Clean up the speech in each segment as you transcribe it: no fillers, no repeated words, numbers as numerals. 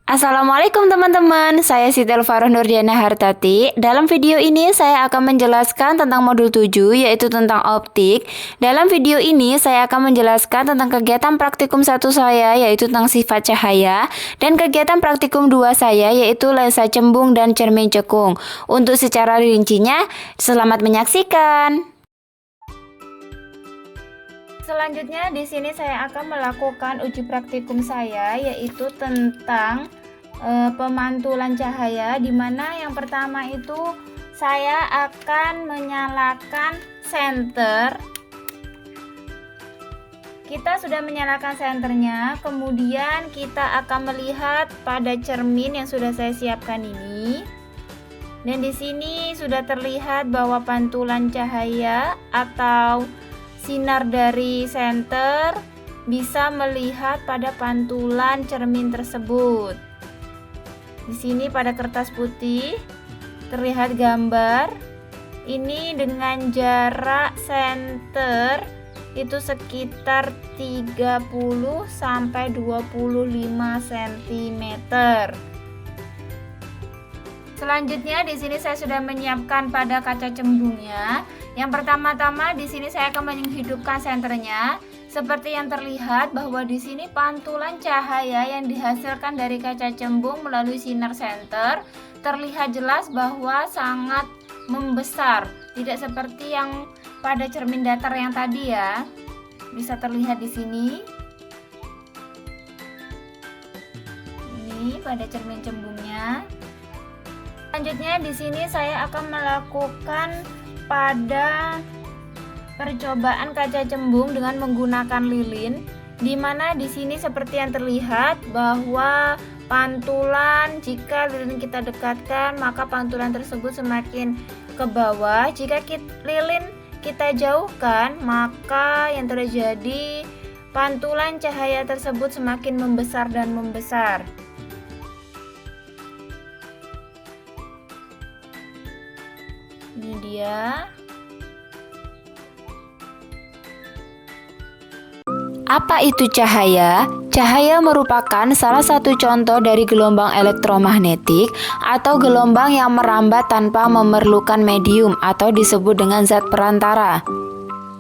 Assalamualaikum teman-teman, saya Siti Elvarah Nurdiana Hartati. Dalam video ini saya akan menjelaskan tentang modul 7 yaitu tentang optik. Dalam video ini saya akan menjelaskan tentang kegiatan praktikum 1 saya yaitu tentang sifat cahaya dan kegiatan praktikum 2 saya yaitu lensa cembung dan cermin cekung. Untuk secara rincinya, selamat menyaksikan. Selanjutnya di sini saya akan melakukan uji praktikum saya yaitu tentang pemantulan cahaya, di mana yang pertama itu saya akan menyalakan senter. Kita sudah menyalakan senternya, kemudian kita akan melihat pada cermin yang sudah saya siapkan ini. Dan di sini sudah terlihat bahwa pantulan cahaya atau sinar dari senter bisa melihat pada pantulan cermin tersebut. Di sini pada kertas putih terlihat gambar. Ini dengan jarak senter itu sekitar 30 sampai 25 cm. Selanjutnya di sini saya sudah menyiapkan pada kaca cembungnya. Yang pertama-tama di sini saya akan menghidupkan senternya. Seperti yang terlihat bahwa di sini pantulan cahaya yang dihasilkan dari kaca cembung melalui sinar senter terlihat jelas bahwa sangat membesar. Tidak seperti yang pada cermin datar yang tadi ya. Bisa terlihat di sini. Ini pada cermin cembungnya. Selanjutnya di sini saya akan melakukan pada percobaan kaca cembung dengan menggunakan lilin, di mana di sini seperti yang terlihat bahwa pantulan jika lilin kita dekatkan maka pantulan tersebut semakin ke bawah. Jika lilin kita jauhkan maka yang terjadi pantulan cahaya tersebut semakin membesar dan membesar. Ini dia. Apa itu cahaya? Cahaya merupakan salah satu contoh dari gelombang elektromagnetik atau gelombang yang merambat tanpa memerlukan medium atau disebut dengan zat perantara.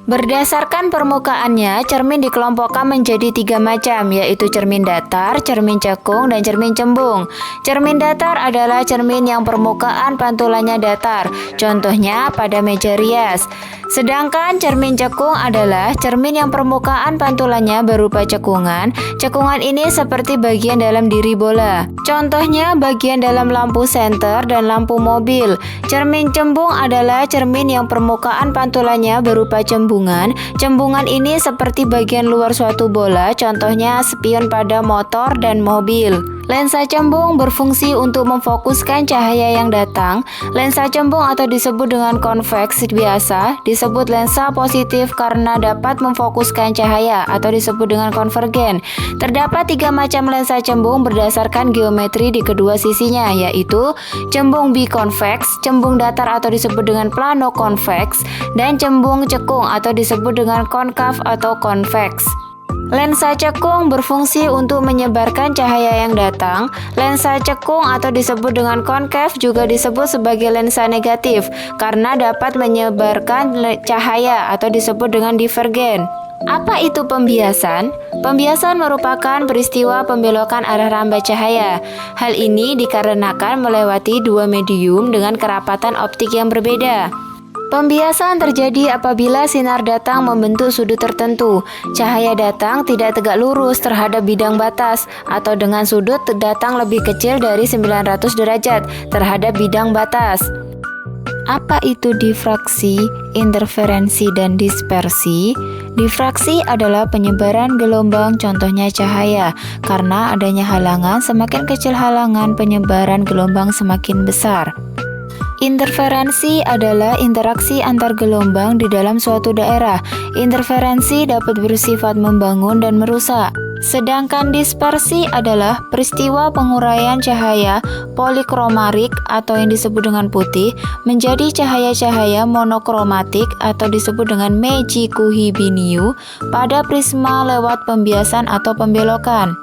Berdasarkan permukaannya, cermin dikelompokkan menjadi 3 macam, yaitu cermin datar, cermin cekung, dan cermin cembung. Cermin datar adalah cermin yang permukaan pantulannya datar, contohnya pada meja rias. Sedangkan cermin cekung adalah cermin yang permukaan pantulannya berupa cekungan. Cekungan ini seperti bagian dalam diri bola. Contohnya bagian dalam lampu senter dan lampu mobil. Cermin cembung adalah cermin yang permukaan pantulannya berupa cembung. Cembungan ini seperti bagian luar suatu bola, contohnya spion pada motor dan mobil. Lensa cembung berfungsi untuk memfokuskan cahaya yang datang. Lensa cembung atau disebut dengan konveks biasa disebut lensa positif karena dapat memfokuskan cahaya atau disebut dengan konvergen. Terdapat 3 macam lensa cembung berdasarkan geometri di kedua sisinya, yaitu cembung bikonveks, cembung datar atau disebut dengan plano konveks, dan cembung cekung atau disebut dengan konkav atau konveks. Lensa cekung berfungsi untuk menyebarkan cahaya yang datang. Lensa cekung atau disebut dengan konkav juga disebut sebagai lensa negatif karena dapat menyebarkan cahaya atau disebut dengan divergen. Apa itu pembiasan? Pembiasan merupakan peristiwa pembelokan arah rambat cahaya. Hal ini dikarenakan melewati 2 medium dengan kerapatan optik yang berbeda. Pembiasan terjadi apabila sinar datang membentuk sudut tertentu. Cahaya datang tidak tegak lurus terhadap bidang batas atau dengan sudut datang lebih kecil dari 900 derajat terhadap bidang batas. Apa itu difraksi, interferensi, dan dispersi? Difraksi adalah penyebaran gelombang, contohnya cahaya. Karena adanya halangan, semakin kecil halangan, penyebaran gelombang semakin besar. Interferensi adalah interaksi antar gelombang di dalam suatu daerah. Interferensi dapat bersifat membangun dan merusak. Sedangkan dispersi adalah peristiwa penguraian cahaya polikromatik atau yang disebut dengan putih menjadi cahaya-cahaya monokromatik atau disebut dengan Meiji Kuhibiniu pada prisma lewat pembiasan atau pembelokan.